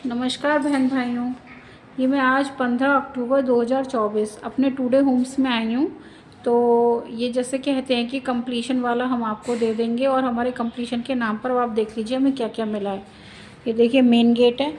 नमस्कार बहन भाइयों। ये मैं आज 15 अक्टूबर 2024 अपने टुडे होम्स में आई हूँ। तो ये जैसे कहते हैं कि कंप्लीशन वाला हम आपको दे देंगे और हमारे कंप्लीशन के नाम पर आप देख लीजिए हमें क्या क्या मिला है। ये देखिए मेन गेट है।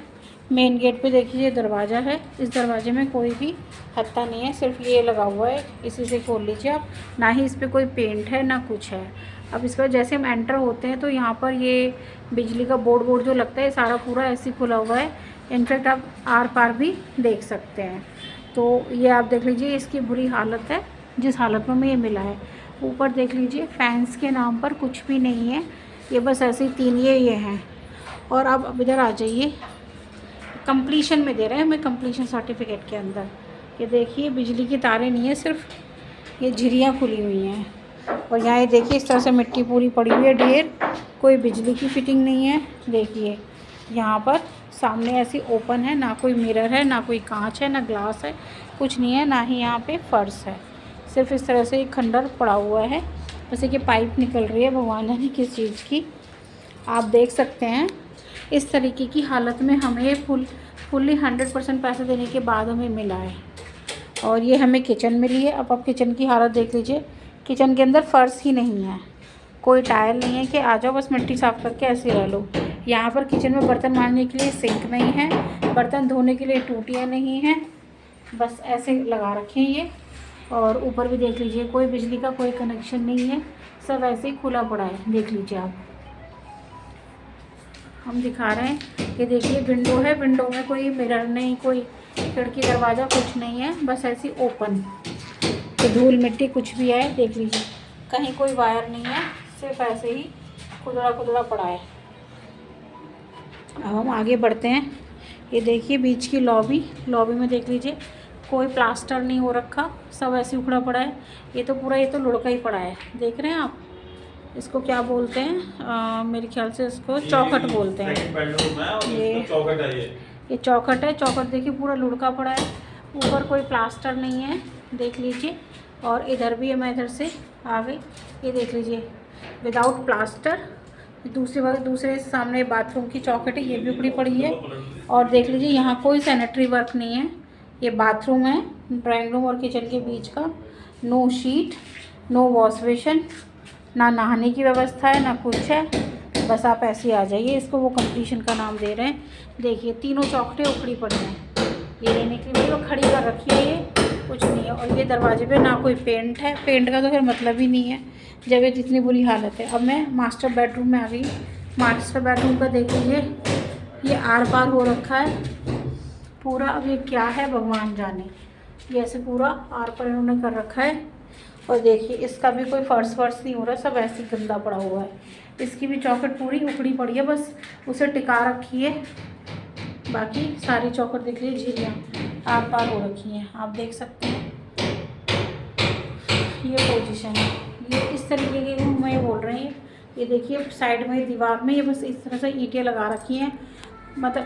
मेन गेट पे देखिए दरवाज़ा है। इस दरवाजे में कोई भी हत्ता नहीं है, सिर्फ ये लगा हुआ है, इसी से खोल लीजिए आप। ना ही इस पर कोई पेंट है ना कुछ है। अब इस पर जैसे हम एंटर होते हैं तो यहाँ पर ये बिजली का बोर्ड जो लगता है सारा पूरा ऐसे ही खुला हुआ है। इनफैक्ट आप आर पार भी देख सकते हैं। तो ये आप देख लीजिए इसकी बुरी हालत है, जिस हालत में हमें ये मिला है। ऊपर देख लीजिए फैंस के नाम पर कुछ भी नहीं है, ये बस ऐसे ही तीन ये हैं। और अब इधर आ जाइए, कंप्लीशन में दे रहे हैं हमें, कंप्लीशन सर्टिफिकेट के अंदर ये देखिए बिजली की तारें नहीं है, सिर्फ ये झिरियाँ खुली हुई हैं। और यहाँ ये देखिए इस तरह से मिट्टी पूरी पड़ी हुई है ढेर, कोई बिजली की फिटिंग नहीं है। देखिए यहाँ पर सामने ऐसी ओपन है, ना कोई मिरर है, ना कोई कांच है, ना ग्लास है, कुछ नहीं है, ना ही यहाँ पे फर्श है। सिर्फ इस तरह से एक खंडर पड़ा हुआ है, जैसे कि पाइप निकल रही है भगवान जाने किस चीज़ की। आप देख सकते हैं इस तरीके की हालत में हमें फुल्ली 100% पैसे देने के बाद हमें मिला है। और ये हमें किचन मिली है। अब आप किचन की हालत देख लीजिए, किचन के अंदर फर्श ही नहीं है, कोई टाइल नहीं है कि आ जाओ बस मिट्टी साफ़ करके ऐसे रह लो। यहाँ पर किचन में बर्तन मांजने के लिए सिंक नहीं है, बर्तन धोने के लिए टूटियाँ नहीं हैं, बस ऐसे लगा रखे हैं ये। और ऊपर भी देख लीजिए कोई बिजली का कोई कनेक्शन नहीं है, सब ऐसे ही खुला पड़ा है। देख लीजिए आप, हम दिखा रहे हैं कि देखिए विंडो है, विंडो में कोई मिरर नहीं, कोई खिड़की दरवाज़ा कुछ नहीं है, बस ऐसी ओपन। तो धूल मिट्टी कुछ भी है देख लीजिए, कहीं कोई वायर नहीं है, सिर्फ ऐसे ही खुदरा खुदरा पड़ा है। अब हम आगे बढ़ते हैं। ये देखिए बीच की लॉबी में देख लीजिए कोई प्लास्टर नहीं हो रखा, सब ऐसे उखड़ा पड़ा है। ये तो पूरा, ये तो लुढ़का ही पड़ा है। देख रहे हैं आप, इसको क्या बोलते हैं, मेरे ख्याल से इसको चौखट बोलते हैं। ये चौखट है। चौखट देखिए पूरा लुढ़का पड़ा है, ऊपर कोई प्लास्टर नहीं है, देख लीजिए। और इधर भी है, मैं इधर से आ गई, ये देख लीजिए विदाउट प्लास्टर। दूसरे सामने बाथरूम की चौखट है, ये भी उखड़ी पड़ी है। और देख लीजिए यहाँ कोई सैनिटरी वर्क नहीं है। ये बाथरूम है, ड्राइंग रूम और किचन के बीच का। No sheet, no wash basin, ना नहाने की व्यवस्था है, ना कुछ है, बस आप ऐसे ही आ जाइए। इसको वो कंप्लीशन का नाम दे रहे हैं। देखिए तीनों चौखटें उखड़ी पड़ी हैं, ये लेने के लिए वो खड़ी कर रखी है, ये कुछ नहीं है। और ये दरवाजे पे ना कोई पेंट है, पेंट का तो फिर मतलब ही नहीं है जब ये इतनी बुरी हालत है। अब मैं मास्टर बेडरूम में आ गई। मास्टर बेडरूम का देख लीजिए, ये आर पार हो रखा है पूरा। अब ये क्या है भगवान जाने, ये ऐसे पूरा आर पार इन्होंने कर रखा है। और देखिए इसका भी कोई फर्श वर्श नहीं हो रहा, सब ऐसे गंदा पड़ा हुआ है। इसकी भी चौखट पूरी उखड़ी पड़ी है, बस उसे टिका रखी है। बाकी सारी चौखट देख लीजिए झिरियाँ आर पार हो रखी हैं, आप देख सकते हैं। ये पोजीशन है, ये इस तरीके की मैं बोल रही हूँ। ये देखिए साइड में दीवार में ये बस इस तरह से ईंटें लगा रखी हैं, मतलब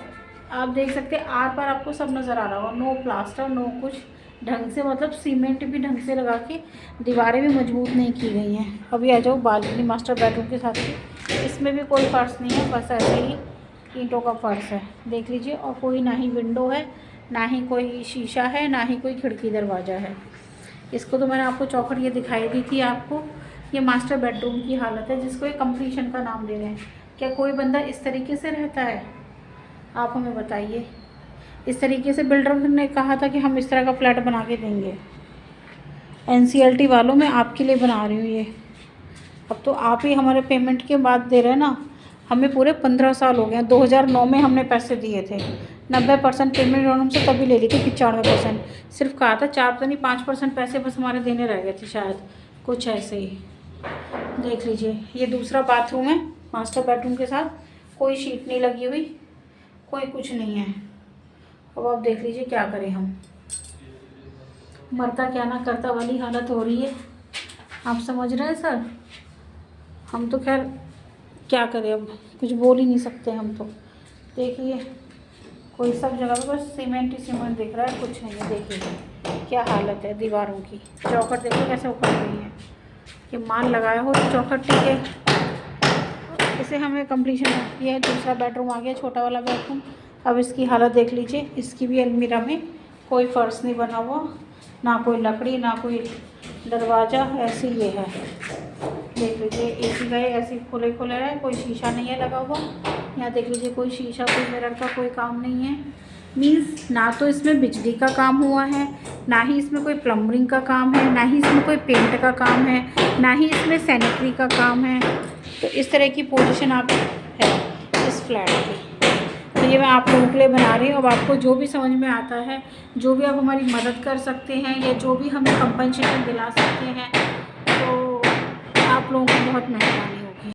आप देख सकते हैं आर पार आपको सब नज़र आ रहा होगा। नो प्लास्टर, नो कुछ ढंग से, मतलब सीमेंट भी ढंग से लगा के दीवारें भी मजबूत नहीं की गई हैं। अभी आ जाओ बालकनी मास्टर बेडरूम के साथ ही, इसमें भी कोई फर्श नहीं है, बस ऐसे ही ईंटों का फर्श है, देख लीजिए। और कोई ना ही विंडो है, ना ही कोई शीशा है, ना ही कोई खिड़की दरवाज़ा है। इसको तो मैंने आपको चौखट ये दिखाई दी थी आपको। ये मास्टर बेडरूम की हालत है, जिसको ये कंप्लीशन का नाम दे रहे हैं। क्या कोई बंदा इस तरीके से रहता है? आप हमें बताइए। इस तरीके से बिल्डर ने कहा था कि हम इस तरह का फ्लैट बना के देंगे। एनसीएलटी वालों, मैं आपके लिए बना रही हूँ ये। अब तो आप ही हमारे पेमेंट के बाद दे रहे हैं ना, हमें पूरे 15 साल हो गए। 2009 में हमने पैसे दिए थे, 90% पेमेंट उन्होंने हमसे तभी ले ली थी, 95%। सिर्फ कहा था 4 पता नहीं 5% पैसे बस हमारे देने रह गए थे शायद, कुछ ऐसे ही। देख लीजिए ये दूसरा बाथरूम है मास्टर बेडरूम के साथ, कोई शीट नहीं लगी हुई, कोई कुछ नहीं है। अब आप देख लीजिए क्या करें हम, मरता क्या ना करता वाली हालत हो रही है। आप समझ रहे हैं सर? हम तो खैर क्या करें, अब कुछ बोल ही नहीं सकते हम तो। देखिए कोई सब जगह पे बस सीमेंट ही सीमेंट दिख रहा है, कुछ नहीं है। देखिए क्या हालत है दीवारों की, चौखट देखो कैसे उखड़ गई है। ये माल लगाया हो तो चौखट टिके, इसे हमें कंप्लीशन। ये है दूसरा बेडरूम आ गया, छोटा वाला बेडरूम। अब इसकी हालत देख लीजिए, इसकी भी अलमीरा में कोई फ़र्श नहीं बना हुआ, ना कोई लकड़ी ना कोई दरवाज़ा, ऐसे ये है। देख लीजिए एसी का ऐसे खुले खुले है, कोई शीशा नहीं है लगा हुआ। यहाँ देख लीजिए कोई शीशा कोई मिरर का कोई काम नहीं है। मीन्स ना तो इसमें बिजली का काम हुआ है, ना ही इसमें कोई प्लम्बरिंग का काम है, ना ही इसमें कोई पेंट का काम है, ना ही इसमें सैनिटरी का काम है। तो इस तरह की पोजीशन आप है इस फ्लैट की। तो ये मैं आप लोगों के लिए बना रही हूँ। अब आपको जो भी समझ में आता है, जो भी आप हमारी मदद कर सकते हैं या जो भी हमें कंपनसेशन दिला सकते हैं, तो आप लोगों को बहुत मेहरबानी।